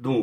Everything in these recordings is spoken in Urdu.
II,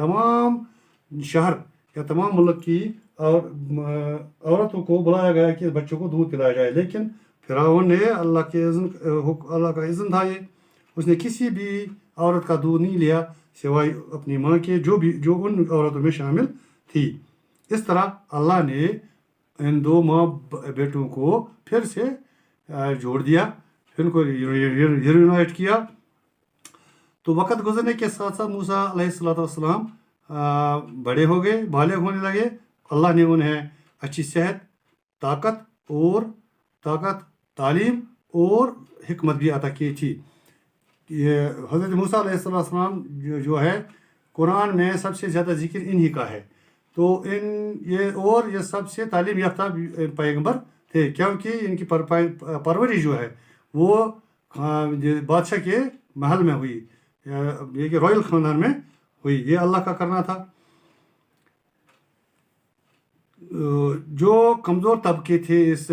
تمام شہر یا تمام ملک کی اور عورتوں کو بلایا گیا کہ بچوں کو دودھ پلایا جائے، لیکن فرعون نے اللہ کا اذن تھا، یہ اس نے کسی بھی عورت کا دودھ نہیں لیا سوائے اپنی ماں کے، جو ان عورتوں میں شامل تھی۔ اس طرح اللہ نے ان دو ماں بیٹوں کو پھر سے جوڑ دیا، پھر ان کو ریونائٹ کیا۔ تو وقت گزرنے کے ساتھ ساتھ موسیٰ علیہ السلام بڑے ہو گئے، بالغ ہونے لگے۔ اللہ نے انہیں اچھی صحت، طاقت، تعلیم اور حکمت بھی عطا کی تھی۔ یہ حضرت موسیٰ علیہ السلام جو ہے قرآن میں سب سے زیادہ ذکر انہی کا ہے۔ تو یہ سب سے تعلیم یافتہ پیغمبر تھے، کیونکہ ان کی پرورش جو ہے وہ بادشاہ کے محل میں ہوئی، یہ کہ رائل خاندان میں ہوئی، یہ اللہ کا کرنا تھا۔ جو کمزور طبقے تھے اس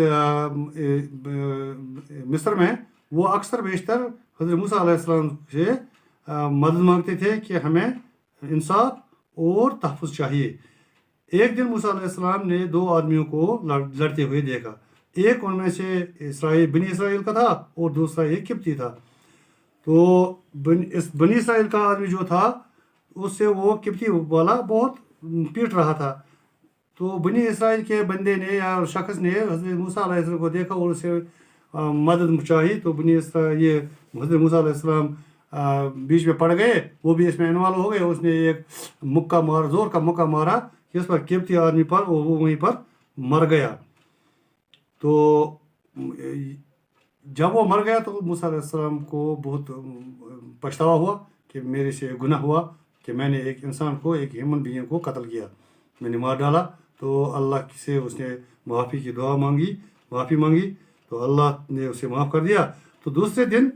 مصر میں، وہ اکثر بیشتر حضرت موسیٰ علیہ السلام سے مدد مانگتے تھے کہ ہمیں انصاف اور تحفظ چاہیے۔ ایک دن موسیٰ علیہ السلام نے دو آدمیوں کو لڑتے ہوئے دیکھا، ایک ان میں سے بنی اسرائیل کا تھا اور دوسرا ایک قبطی تھا۔ تو اس بنی اسرائیل کا آدمی جو تھا اس سے وہ قبطی والا بہت پیٹ رہا تھا۔ تو بنی اسرائیل کے بندے نے یا شخص نے حضرت موسیٰ علیہ السلام کو دیکھا اور اسے مدد چاہی، تو یہ حضرت موسیٰ علیہ السلام بیچ میں پڑ گئے، وہ بھی اس میں انوالو ہو گئے۔ اس نے ایک زور کا مکہ مارا اس پر قبطی آدمی پر، اور وہ وہیں پر مر گیا۔ تو جب وہ مر گیا تو موسیٰ علیہ السلام کو بہت پچھتاوا ہوا کہ میرے سے گناہ ہوا کہ میں نے ایک انسان کو، ایک ہیومن بینگ کو قتل کیا، میں نے مار ڈالا۔ تو اللہ سے اس نے معافی کی معافی مانگی، تو اللہ نے اسے معاف کر دیا۔ تو دوسرے دن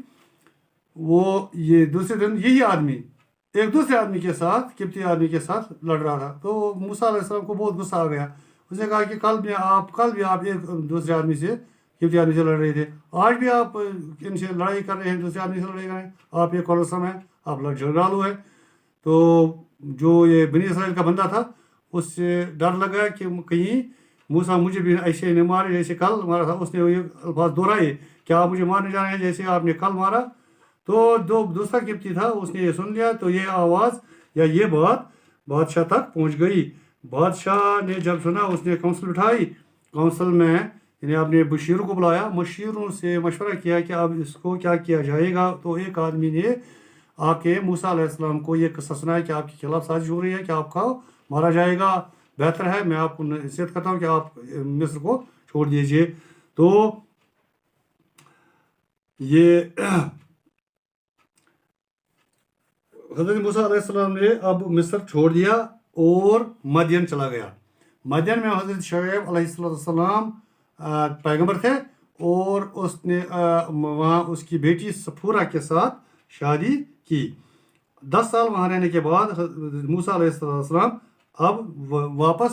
یہی آدمی ایک دوسرے آدمی کے ساتھ، قبطی آدمی کے ساتھ لڑ رہا تھا۔ تو موسیٰ علیہ السلام کو بہت غصہ آ گیا، اس نے کہا کہ کل بھی آپ ایک دوسرے آدمی سے، قبطی آدمی سے لڑ رہے تھے، آج بھی آپ ان سے لڑائی کر رہے ہیں، دوسرے آدمی سے لڑائی کر رہے ہیں، آپ ایک کالسم ہے، آپ جھگڑالو ہے۔ تو جو یہ بنی اسرائیل کا بندہ تھا اس سے ڈر لگا کہ کہیں موسیٰ مجھے بھی ایسے نہیں مارے جیسے کل مارا تھا۔ اس نے یہ الفاظ دہرائے کہ آپ مجھے مارنے جا رہے ہیں جیسے آپ نے کل مارا۔ تو دوسرا قبطی تھا، اس نے یہ سن لیا، تو یہ آواز یا یہ بات بادشاہ تک پہنچ گئی۔ بادشاہ نے جب سنا، اس نے کونسل بٹھائی، کونسل میں یعنی اپنے مشیروں کو بلایا، مشیروں سے مشورہ کیا کہ اب اس کو کیا کیا جائے گا۔ تو ایک آدمی نے آ کے موسیٰ علیہ السلام کو یہ قصہ سنایا کہ آپ کے خلاف سازش ہو رہی ہے کہ آپ کو مارا جائے گا، بہتر ہے میں آپ کو نصیحت کرتا ہوں کہ آپ مصر کو چھوڑ دیجئے۔ تو یہ حضرت موسیٰ علیہ السلام نے اب مصر چھوڑ دیا اور مدین چلا گیا۔ مدین میں حضرت شعیب علیہ السلام پیغمبر تھے، اور اس نے وہاں اس کی بیٹی سپورہ کے ساتھ شادی کی۔ 10 سال وہاں رہنے کے بعد موسیٰ علیہ السلام اب واپس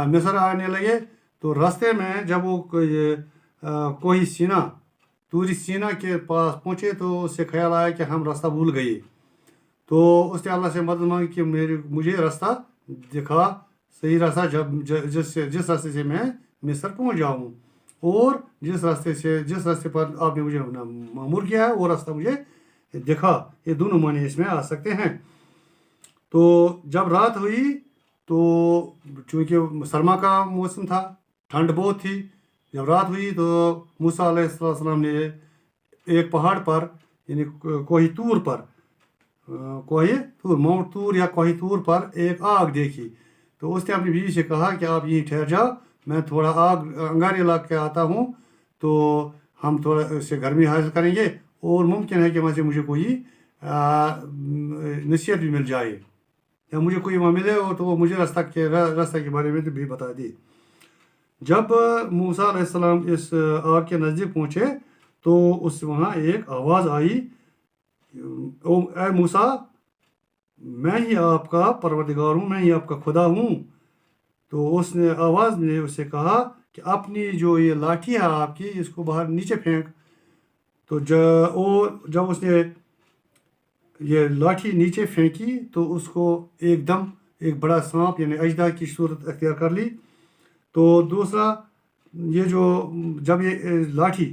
مصر آنے لگے۔ تو راستے میں جب وہ کوہ سینا، طور سینا کے پاس پہنچے تو اس سے خیال آیا کہ ہم راستہ بھول گئے۔ تو اس نے اللہ سے مدد مانگی کہ مجھے راستہ دکھا، صحیح راستہ جس راستے سے میں مصر پہنچ جاؤں، اور جس راستے پر آپ نے مجھے مأمور کیا ہے وہ راستہ مجھے دکھا۔ یہ دونوں معنی اس میں آ سکتے ہیں۔ تو جب رات ہوئی تو چونکہ سرما کا موسم تھا، ٹھنڈ بہت تھی، جب رات ہوئی تو موسیٰ علیہ السلام نے ایک پہاڑ پر یعنی ماؤنٹ طور یا کوہ طور پر ایک آگ دیکھی۔ تو اس نے اپنی بیوی سے کہا کہ آپ یہیں ٹھہر جاؤ، میں تھوڑا انگارے لا کے آتا ہوں، تو ہم تھوڑا اس سے گرمی حاصل کریں گے، اور ممکن ہے کہ وہاں سے مجھے کوئی نصیحت بھی مل جائے یا مجھے کوئی وہاں ملے، اور تو وہ مجھے راستہ کے بارے میں بھی بتا دی۔ جب موسیٰ علیہ السلام اس آگ کے نزدیک پہنچے تو وہاں ایک آواز آئی، اے موسیٰ، میں ہی آپ کا پروردگار ہوں، میں ہی آپ کا خدا ہوں۔ تو آواز نے اس سے کہا کہ اپنی جو یہ لاٹھی ہے آپ کی، اس کو باہر نیچے پھینک۔ تو جب اس نے یہ لاٹھی نیچے پھینکی تو اس کو ایک دم ایک بڑا سانپ یعنی اژدہا کی صورت اختیار کر لی. تو دوسرا یہ جو جب یہ لاٹھی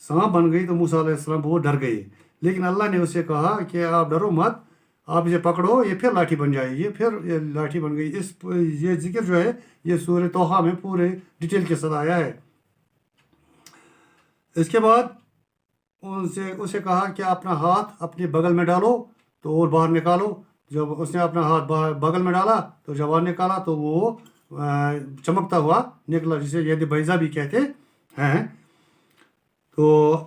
سانپ بن گئی تو موسیٰ علیہ السلام بہت ڈر گئے، لیکن اللہ نے اسے کہا کہ آپ ڈرو مت، آپ اسے پکڑو، یہ پھر لاٹھی بن جائے گی. پھر یہ لاٹھی بن گئی. یہ ذکر جو ہے یہ سورہ طٰہٰ میں پورے ڈیٹیل کے ساتھ آیا ہے. اس کے بعد اسے کہا کہ اپنا ہاتھ اپنے بغل میں ڈالو تو اور باہر نکالو. جب اس نے اپنا ہاتھ بغل میں ڈالا تو جب باہر نکالا تو وہ چمکتا ہوا نکلا، جسے ید بیضا بھی کہتے ہیں. تو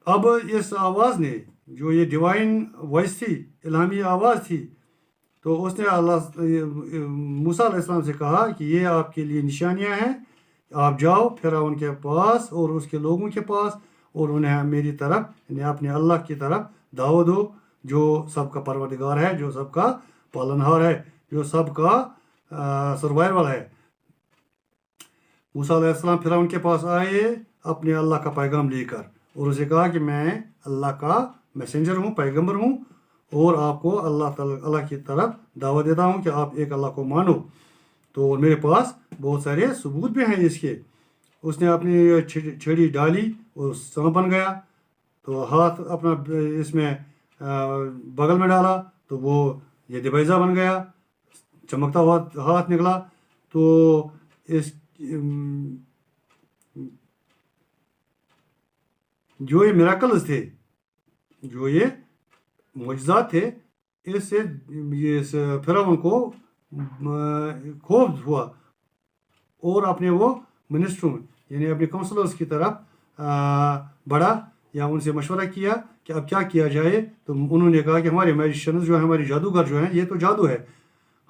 اب اس آواز نے جو یہ ڈیوائن وائس تھی، الہامی آواز تھی، تو اس نے موسیٰ علیہ السلام سے کہا کہ یہ آپ کے لیے نشانیاں ہیں، آپ جاؤ فرعون کے پاس اور اس کے لوگوں کے پاس اور انہیں میری طرف یعنی اپنے اللہ کی طرف دعوت دو، جو سب کا پروردگار ہے، جو سب کا پالنہار ہے، جو سب کا سروائیول ہے. موسیٰ علیہ السلام فرعون کے پاس آئے اپنے اللہ کا پیغام لے کر اور اسے کہا کہ میں اللہ کا میسنجر ہوں، پیغمبر ہوں، اور آپ کو اللہ کی طرف دعوت دیتا ہوں کہ آپ ایک اللہ کو مانو. تو میرے پاس بہت سارے ثبوت بھی ہیں اس کے. اس نے اپنی چھڑی ڈالی اور سانپ بن گیا. تو ہاتھ اپنا اس میں بغل میں ڈالا تو وہ ید بیضا بن گیا، چمکتا ہوا ہاتھ نکلا. تو اس جو یہ میراکلز تھے، جو یہ معجزات تھے، اس سے اس فرعون کو خوف ہوا اور اپنے وہ منسٹروں یعنی اپنے کونسلرز کی طرف بڑھا یا ان سے مشورہ کیا کہ اب کیا کیا جائے. تو انہوں نے کہا کہ ہمارے میجیشنز جو ہیں، ہمارے جادوگر جو ہیں، یہ تو جادو ہے،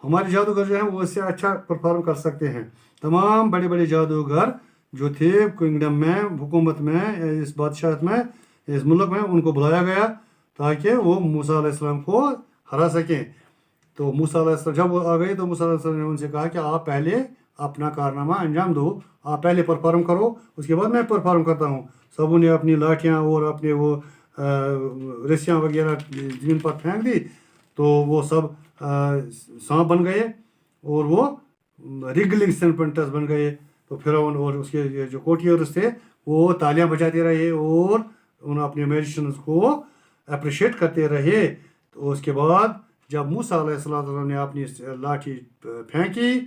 ہمارے جادوگر جو ہیں وہ اس سے اچھا پرفارم کر سکتے ہیں. تمام بڑے بڑے جادوگر جو تھے کنگڈم میں، حکومت میں، اس بادشاہت میں، اس ملک میں، ان کو بلایا گیا تاکہ وہ موسیٰ علیہ السلام کو ہرا سکیں. تو موسیٰ علیہ السلام جب وہ آ گئے تو موسیٰ علیہ السلام نے ان سے کہا کہ آپ پہلے اپنا کارنامہ انجام دو، آپ پہلے پرفارم کرو، اس کے بعد میں پرفارم کرتا ہوں. سبوں نے اپنی لاٹھیاں اور اپنے وہ رسیاں وغیرہ زمین پر پھینک دی تو وہ سب سانپ بن گئے اور وہ ریگلنگ سرپنٹس بن گئے. تو فرعون اور اس کے جو کوٹیئرز تھے وہ تالیاں بجاتے رہے اور ان اپنے میجیشنز کو اپریشیٹ کرتے رہے. تو اس کے بعد جب موسیٰ علیہ السلام نے اپنی لاٹھی پھینکی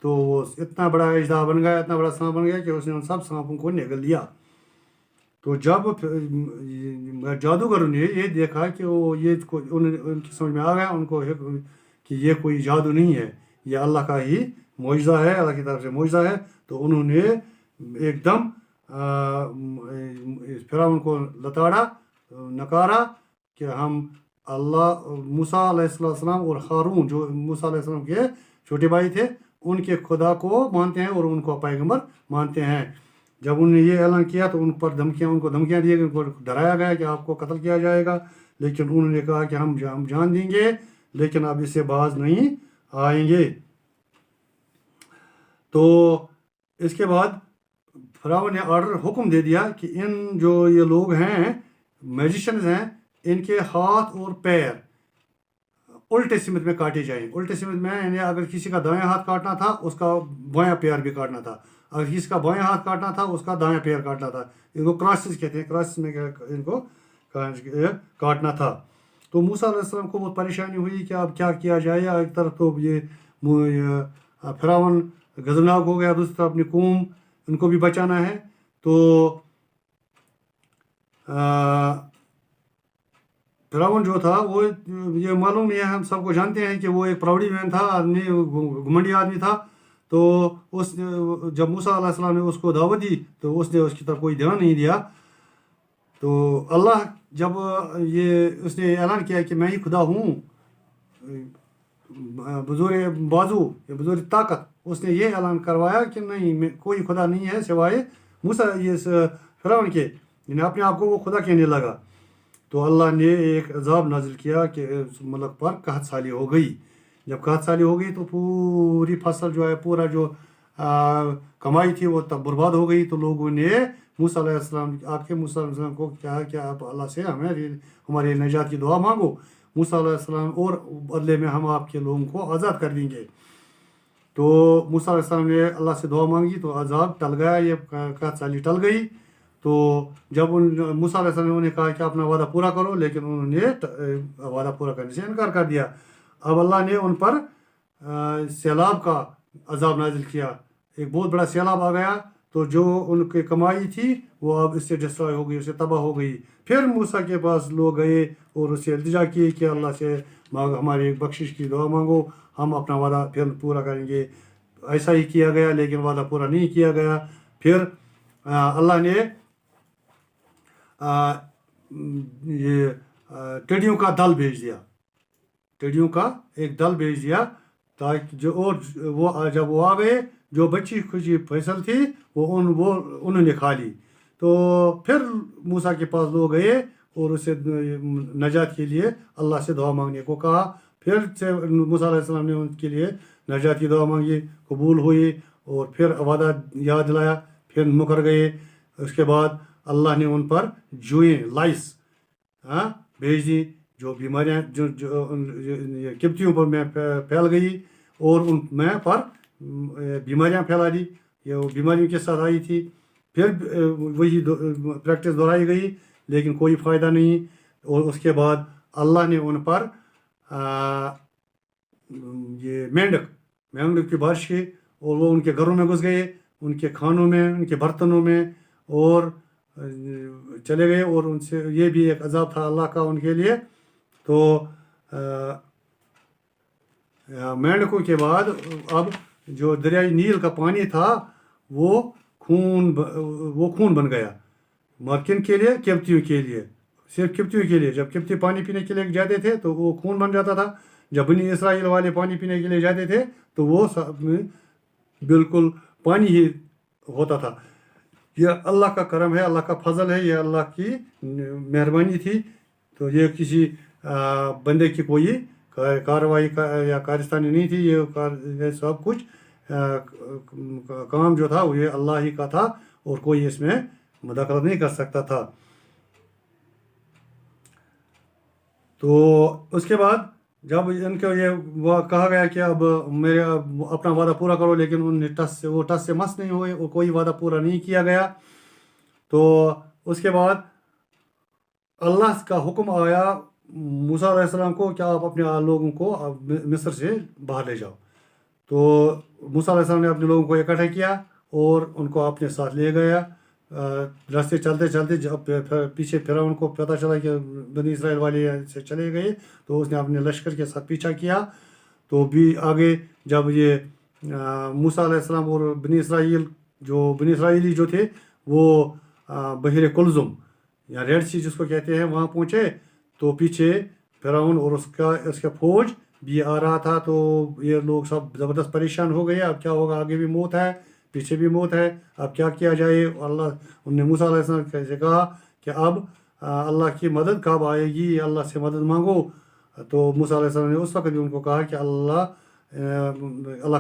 تو وہ اتنا بڑا اژدہا بن گیا، اتنا بڑا سانپ بن گیا کہ اس نے ان سب سانپوں کو نگل لیا. تو جب جادوگروں نے یہ دیکھا کہ وہ ان کی سمجھ میں آ گیا ان کو کہ یہ کوئی جادو نہیں ہے، یہ اللہ کا ہی معجزہ ہے، اللہ کی طرف سے معجزہ ہے. تو انہوں نے ایک دم فرعون کو لتاڑا، نکارا کہ ہم اللہ موسیٰ علیہ السلام اور ہارون جو موسیٰ علیہ السلام کے چھوٹے بھائی تھے ان کے خدا کو مانتے ہیں اور ان کو پیغمبر مانتے ہیں. جب انہوں نے یہ اعلان کیا تو ان کو دھمکیاں دی گئی، ان کو ڈرایا گیا کہ آپ کو قتل کیا جائے گا. لیکن انہوں نے کہا کہ ہم جان دیں گے لیکن اب اس سے باز نہیں آئیں گے. تو اس کے بعد فرعون نے حکم دے دیا کہ ان جو یہ لوگ ہیں میجیشنز ہیں، ان کے ہاتھ اور پیر الٹے سمت میں کاٹے جائیں. الٹے سمت میں یعنی اگر کسی کا دایاں ہاتھ کاٹنا تھا اس کا بایاں پیر بھی کاٹنا تھا، اگر کسی کا بایاں ہاتھ کاٹنا تھا اس کا دایاں پیر کاٹنا تھا. ان کو کراسز کہتے ہیں، کراسز میں ان کو کاٹنا تھا. تو موسیٰ علیہ السلام کو بہت پریشانی ہوئی کہ اب کیا کیا جائے. ایک طرف تو یہ فرعون غضبناک ہو گیا، دوسری طرف اپنی قوم ان کو بھی بچانا ہے. تو فرعون جو تھا وہ یہ معلوم ہے، ہم سب کو جانتے ہیں کہ وہ ایک پراؤڈی مین تھا، آدمی گھمنڈی آدمی تھا. تو جب موسیٰ علیہ السلام نے اس کو دعوت دی تو اس نے اس کی طرف کوئی دھیان نہیں دیا. تو اللہ جب اس نے اعلان کیا کہ میں ہی خدا ہوں بزرگ بازو یا بزرگ طاقت، اس نے یہ اعلان کروایا کہ نہیں کوئی خدا نہیں ہے سوائے فرعون کے، یعنی اپنے آپ کو وہ خدا کہنے لگا. تو اللہ نے ایک عذاب نازل کیا کہ اس ملک پر قحط سالی ہو گئی. جب قحط سالی ہو گئی تو پوری فصل جو ہے، پورا جو کمائی تھی وہ تب برباد ہو گئی. تو لوگوں نے موسیٰ علیہ السلام آ کے موسیٰ علیہ السلام کو کہا کہ آپ اللہ سے ہمارے نجات کی دعا مانگو. موسیٰ علیہ السلام اور بدلے میں ہم آپ کے لوگوں کو آزاد کر دیں گے. تو موسیٰ علیہ السلام نے اللہ سے دعا مانگی تو عذاب ٹل گیا, یہ قحط سالی ٹل گئی. تو جب موسیٰ علیہ السلام نے انہیں کہا کہ اپنا وعدہ پورا کرو, لیکن انہوں نے وعدہ پورا کرنے سے انکار کر دیا. اب اللہ نے ان پر سیلاب کا عذاب نازل کیا, ایک بہت بڑا سیلاب آ گیا. تو جو ان کی کمائی تھی وہ اب اس سے ڈسٹرائے ہو گئی, اس سے تباہ ہو گئی. پھر موسیٰ کے پاس لوگ گئے اور اس سے التجا کی کہ اللہ سے ہماری بخشش کی دعا مانگو, ہم اپنا وعدہ پھر پورا کریں گے. ایسا ہی کیا گیا, لیکن وعدہ پورا نہیں کیا گیا. پھر اللہ نے یہ ٹڈیوں کا دل بھیج دیا, ٹڈیوں کا ایک دل بھیج دیا تاکہ وہ جب وہ آ گئے, جو بچی کچی فصل تھی وہ انہوں نے کھا لی. تو پھر موسیٰ کے پاس لوگ گئے اور اسے نجات کے لیے اللہ سے دعا مانگنے کو کہا. پھر سے موسیٰ علیہ السلام نے ان کے لیے نجات کی دعا مانگی, قبول ہوئی, اور پھر وعدہ یاد دلایا, پھر مکر گئے. اس کے بعد اللہ نے ان پر جوئیں لائس بھیج دی, جو بیماریاں جو قبطیوں پر میں پھیل گئی اور ان میں پر بیماریاں پھیلا دی. یہ وہ بیماریوں کے ساتھ آئی تھی. پھر وہی پریکٹس دہرائی گئی, لیکن کوئی فائدہ نہیں. اور اس کے بعد اللہ نے ان پر یہ مینڈک کی بارش کی, اور وہ ان کے گھروں میں گھس گئے, ان کے کھانوں میں, ان کے برتنوں میں, اور چلے گئے. اور ان سے یہ بھی ایک عذاب تھا اللہ کا ان کے لیے. تو مینڈکوں کے بعد اب جو دریائے نیل کا پانی تھا وہ خون بن گیا. کن کے لیے؟ قبطیوں کے لیے, صرف قبطیوں کے لیے. جب قبطی پانی پینے کے لیے جاتے تھے تو وہ خون بن جاتا تھا. جب بنی اسرائیل والے پانی پینے کے لیے جاتے تھے تو وہ بالکل پانی ہی ہوتا تھا. یہ اللہ کا کرم ہے, اللہ کا فضل ہے, یہ اللہ کی مہربانی تھی. تو یہ کسی بندے کی کوئی کارروائی یا کارستانی نہیں تھی. یہ سب کچھ کام جو تھا وہ یہ اللہ ہی کا تھا, اور کوئی اس میں مداخلت نہیں کر سکتا تھا. تو اس کے بعد جب ان کو یہ کہا گیا کہ اب میرے اپنا وعدہ پورا کرو, لیکن ان نے ٹس سے مس نہیں ہوئے, اور کوئی وعدہ پورا نہیں کیا گیا. تو اس کے بعد اللہ کا حکم آیا موسیٰ علیہ السلام کو کہ آپ اپنے لوگوں کو مصر سے باہر لے جاؤ. تو موسیٰ علیہ السلام نے اپنے لوگوں کو اکٹھا کیا اور ان کو اپنے ساتھ لے گیا. راستے چلتے چلتے جب پیچھے پھرا, ان کو پتہ چلا کہ بنی اسرائیل والے سے چلے گئے, تو اس نے اپنے لشکر کے ساتھ پیچھا کیا. تو بھی آگے جب یہ موسیٰ علیہ السلام اور بنی اسرائیلی جو تھے وہ بحیرہ کلزم یا ریڈ سی جس کو کہتے ہیں وہاں پہنچے, تو پیچھے فرعون اور اس کا فوج بھی آ رہا تھا. تو یہ لوگ سب زبردست پریشان ہو گئے, اب کیا ہوگا, آگے بھی موت ہے, پیچھے بھی موت ہے, اب کیا کیا جائے. انہوں نے موسیٰ علیہ السلام سے کہا کہ اب اللہ کی مدد کب آئے گی, اللہ سے مدد مانگو. تو موسیٰ علیہ السلام نے اس وقت بھی ان کو کہا کہ اللہ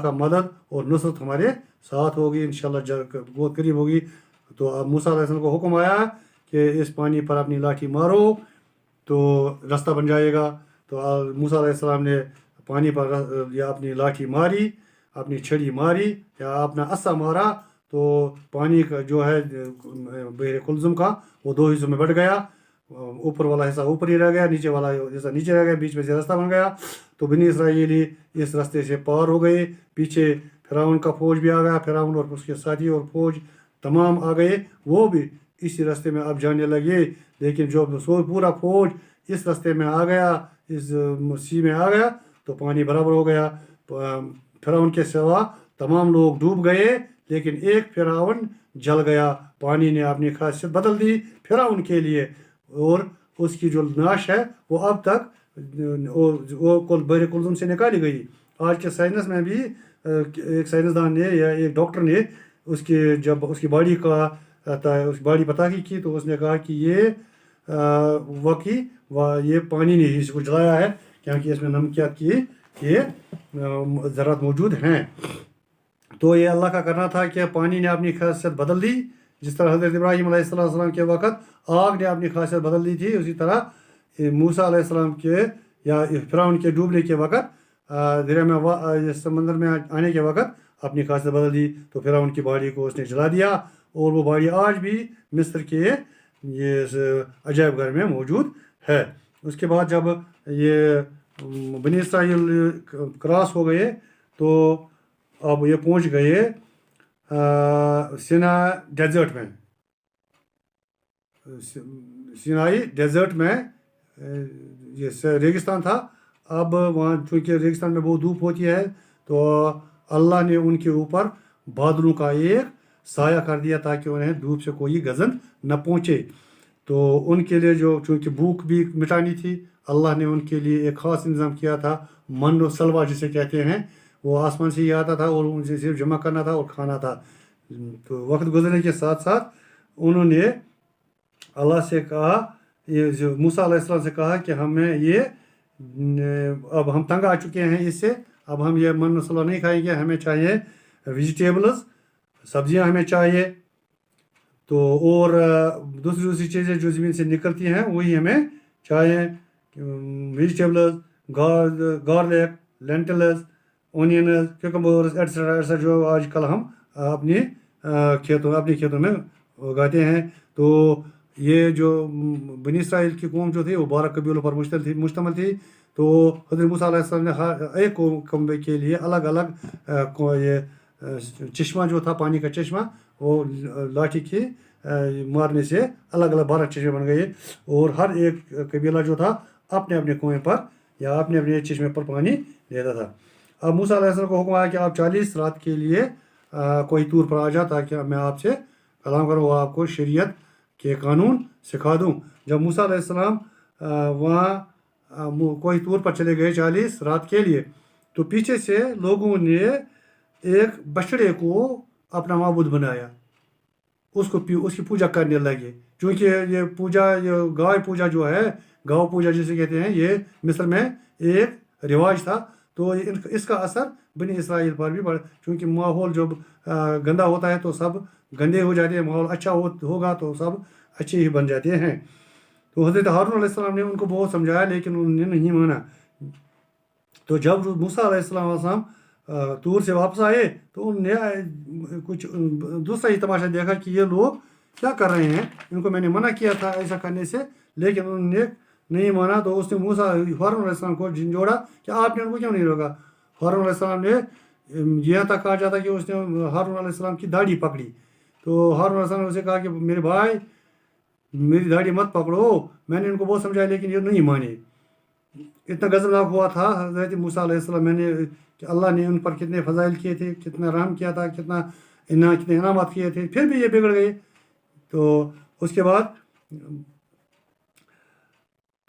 کا مدد اور نصرت ہمارے ساتھ ہوگی, انشاءاللہ بہت قریب ہوگی. تو اب موسیٰ علیہ السلام کو حکم آیا کہ اس پانی پر اپنی لاٹھی مارو تو راستہ بن جائے گا. تو موسیٰ علیہ السلام نے پانی پر یا اپنی لاٹھی ماری, اپنی چھڑی ماری یا اپنا عصا مارا, تو پانی کا جو ہے بحیرہ کلزم کا وہ دو حصوں میں بٹ گیا. اوپر والا حصہ اوپر ہی رہ گیا, نیچے والا حصہ نیچے رہ گیا, بیچ میں سے راستہ بن گیا. تو بنی اسرائیلی اس راستے سے پار ہو گئے. پیچھے فرعون کا فوج بھی آ گیا, فرعون اور اس کے ساتھی اور فوج تمام آ گئے, وہ بھی اسی راستے میں اب جانے لگے. لیکن جو پورا فوج اس راستے میں آ گیا, اس سی میں آ گیا, تو پانی برابر ہو گیا. فرعون کے سوا تمام لوگ ڈوب گئے, لیکن ایک فرعون جل گیا. پانی نے اپنی خاصیت بدل دی فرعون کے لیے, اور اس کی جو ناش ہے وہ اب تک وہ بحیرہ کلزم سے نکالی گئی. آج کے سائنس میں بھی ایک سائنسدان نے یا ایک ڈاکٹر نے جب اس کی باڈی پتہ کی تو اس نے کہا کہ یہ واقعی یہ پانی نے ہی اس کو جلایا ہے, کیونکہ اس میں نمکیات کی یہ ذرات موجود ہیں. تو یہ اللہ کا کرنا تھا کہ پانی نے اپنی خاصیت بدل دی, جس طرح حضرت ابراہیم علیہ السلام کے وقت آگ نے اپنی خاصیت بدل دی تھی، اسی طرح موسیٰ علیہ السلام کے یا فرعون کے ڈوبنے کے وقت دریا میں سمندر میں آنے کے وقت اپنی خاصیت بدل دی، تو فرعون کی باڈی کو اس نے جلا دیا، اور وہ باڈی آج بھی مصر کے یہ عجائب گھر میں موجود ہے۔ اس کے بعد جب یہ بنی اسرائیل کراس ہو گئے تو اب یہ پہنچ گئے سینا ڈیزرٹ میں، سینائی ڈیزرٹ میں یہ ریگستان تھا۔ اب وہاں چونکہ ریگستان میں بہت دھوپ ہوتی ہے تو اللہ نے ان کے اوپر بادلوں کا ایک سایہ کر دیا تاکہ انہیں دھوپ سے کوئی گزن نہ پہنچے۔ تو ان کے لیے جو چونکہ بھوک بھی مٹانی تھی، اللہ نے ان کے لیے ایک خاص انتظام کیا تھا، من و سلوا جسے کہتے ہیں، وہ آسمان سے ہی آتا تھا اور ان سے صرف جمع کرنا تھا اور کھانا تھا۔ تو وقت گزرنے کے ساتھ ساتھ انہوں نے اللہ سے کہا، یہ جو موسیٰ علیہ السلام سے کہا کہ ہمیں یہ اب ہم تنگ آ چکے ہیں اس سے، اب ہم یہ من و سلوا نہیں کھائیں گے، ہمیں چاہیے ویجیٹیبلز، سبزیاں ہمیں چاہیے، تو اور دوسری چیزیں جو زمین سے نکلتی ہیں وہی ہمیں چاہیے، ویجیٹیبلز، گارلک، لینٹلز، اونینز، کیکمبرز ایٹسٹرا جو آج کل ہم اپنے کھیتوں میں اگاتے ہیں۔ تو یہ جو بنی اسرائیل کی قوم جو تھی وہ 12 قبیلوں پر مشتمل تھی، تو حضرت موسیٰ علیہ السلام نے ہر ایک قوم کے لیے الگ الگ یہ چشمہ جو تھا، پانی کا چشمہ، وہ لاٹھی کی مارنے سے الگ الگ 12 چشمے بن گئے، اور ہر ایک قبیلہ جو تھا اپنے اپنے کنویں پر یا اپنے اپنے چشمے پر پانی لیتا تھا۔ اب موسیٰ علیہ السلام کو حکم آیا کہ آپ 40 رات کے لیے کوئی طور پر آ جا تاکہ میں آپ سے کلام کروں اور آپ کو شریعت کے قانون سکھا دوں۔ جب موسیٰ علیہ السلام وہاں کوئی طور پر چلے گئے 40 رات کے لیے، تو پیچھے سے لوگوں نے ایک بچڑے کو اپنا معبود بنایا، اس کی پوجا کرنے لگے، چونکہ یہ گائے پوجا جو ہے، گاؤ پوجا جسے کہتے ہیں، یہ مصر میں ایک رواج تھا۔ تو اس کا اثر بنی اسرائیل پر بھی پڑا، چونکہ ماحول جب گندا ہوتا ہے تو سب گندے ہو جاتے ہیں، ماحول اچھا ہوگا تو سب اچھے ہی بن جاتے ہیں۔ تو حضرت ہارون علیہ السلام نے ان کو بہت سمجھایا لیکن انہوں نے نہیں مانا۔ تو جب موسیٰ علیہ السلام طور سے واپس آئے تو انہوں نے کچھ دوسرا ہی تماشا دیکھا کہ یہ لوگ کیا کر رہے ہیں، ان کو میں نے منع کیا تھا ایسا کرنے سے لیکن انہوں نے نہیں مانا۔ تو اس نے ہارون علیہ السلام کو جھنجھوڑا کہ آپ نے ان کو کیوں نہیں روکا۔ ہارون علیہ السلام نے یہاں تک کہا جاتا کہ اس نے ہارون علیہ السلام کی داڑھی پکڑی، تو ہارون علیہ السلام نے اسے کہا کہ میرے بھائی میری داڑھی مت پکڑو، میں نے ان کو بہت سمجھایا لیکن یہ نہیں مانے۔ اتنا غضبناک ہوا تھا حضرت موسیٰ علیہ السلام میں نے کہ اللہ نے ان پر کتنے فضائل کیے تھے، کتنا رحم کیا تھا، کتنے انعامات کیے تھے، پھر بھی یہ بگڑ گئے۔ تو اس کے بعد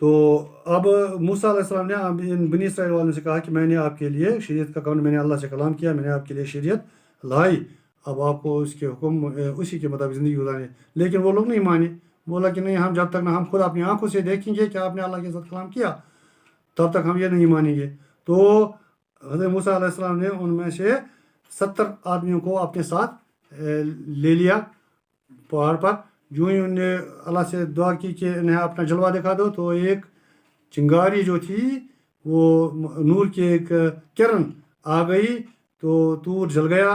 تو اب موسیٰ علیہ السلام نے ان بنی اسرائیل والوں سے کہا کہ میں نے آپ کے لیے شریعت کا قانون، میں نے اللہ سے کلام کیا، میں نے آپ کے لیے شریعت لائی، اب آپ کو اس کے حکم اسی کے مطابق زندگی گزارے۔ لیکن وہ لوگ نہیں مانے، بولا کہ نہیں، ہم جب تک نہ ہم خود اپنی آنکھوں سے دیکھیں گے کہ آپ نے اللہ کے ساتھ کلام کیا تب تک ہم یہ نہیں مانیں گے۔ تو حضرت موسیٰ علیہ السلام نے ان میں سے 70 آدمیوں کو اپنے ساتھ لے لیا پہاڑ پر۔ جو ہی انہوں نے اللہ سے دعا کی کہ انہیں اپنا جلوہ دکھا دو، تو ایک چنگاری جو تھی وہ نور کی ایک کرن آ گئی، تو طور جل گیا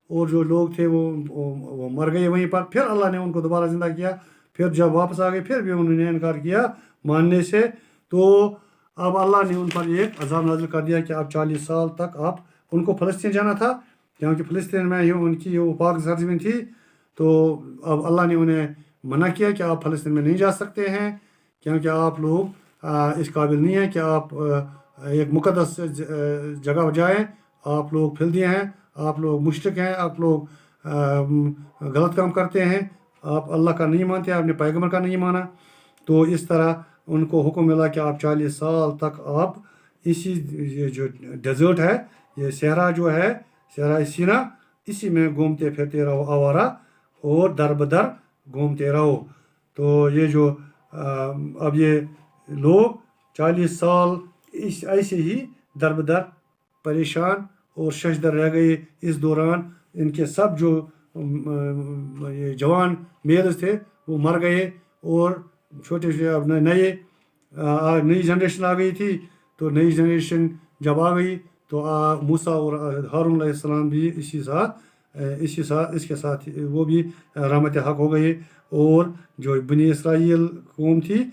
اور جو لوگ تھے وہ مر گئے وہیں پر۔ پھر اللہ نے ان کو دوبارہ زندہ کیا، پھر جب واپس آ گئے پھر بھی انہوں نے انکار کیا ماننے سے۔ تو اب اللہ نے ان پر ایک عذاب نازل کر دیا کہ اب 40 سال تک ان کو فلسطین جانا تھا، کیونکہ فلسطین میں ہی ان کی وہ پاک سرزمین تھی۔ تو اب اللہ نے انہیں منع کیا کہ آپ فلسطین میں نہیں جا سکتے ہیں، کیونکہ آپ لوگ اس قابل نہیں ہیں کہ آپ ایک مقدس جگہ پر جائیں، آپ لوگ پھلدے ہیں، آپ لوگ مشرک ہیں، آپ لوگ غلط کام کرتے ہیں، آپ اللہ کا نہیں مانتے، آپ نے پیغمبر کا نہیں مانا۔ تو اس طرح ان کو حکم ملا کہ آپ 40 سال تک آپ اسی جو ڈیزرٹ ہے، یہ صحرا جو ہے، صحرا سینا، اسی میں گھومتے پھرتے رہو آوارہ اور در بدر گھومتے رہو۔ تو یہ جو اب یہ لوگ 40 سال ایسے ہی در بدر پریشان اور ششدر رہ گئے۔ اس دوران ان کے سب جو یہ جوان میلز تھے وہ مر گئے اور چھوٹے نئی جنریشن آ گئی تھی. تو نئی جنریشن جب آ گئی تو موسیٰ اور ہارون علیہ السلام بھی اس کے ساتھ وہ بھی رحمت حق ہو گئے. اور جو بنی اسرائیل قوم تھی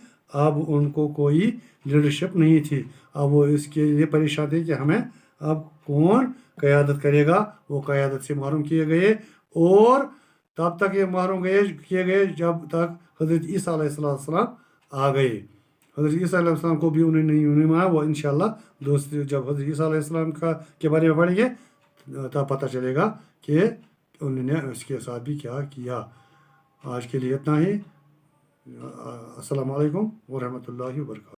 اب ان کو کوئی لیڈرشپ نہیں تھی. اب وہ اس کے لیے پریشان تھے کہ ہمیں اب کون قیادت کرے گا. وہ قیادت سے محروم کیے گئے اور تب تک یہ محروم کیے گئے جب تک حضرت عیسیٰ علیہ السلام آ گئے. حضرت عیسیٰ علیہ السلام کو بھی انہوں نے نہیں مانا. وہ انشاءاللہ دوست جب حضرت عیسیٰ علیہ السلام کے بارے میں پڑھیں گے تب پتہ چلے گا کہ انہوں نے اس کے ساتھ بھی کیا کیا. آج کے لیے اتنا ہی. السلام علیکم ورحمۃ اللہ وبرکاتہ.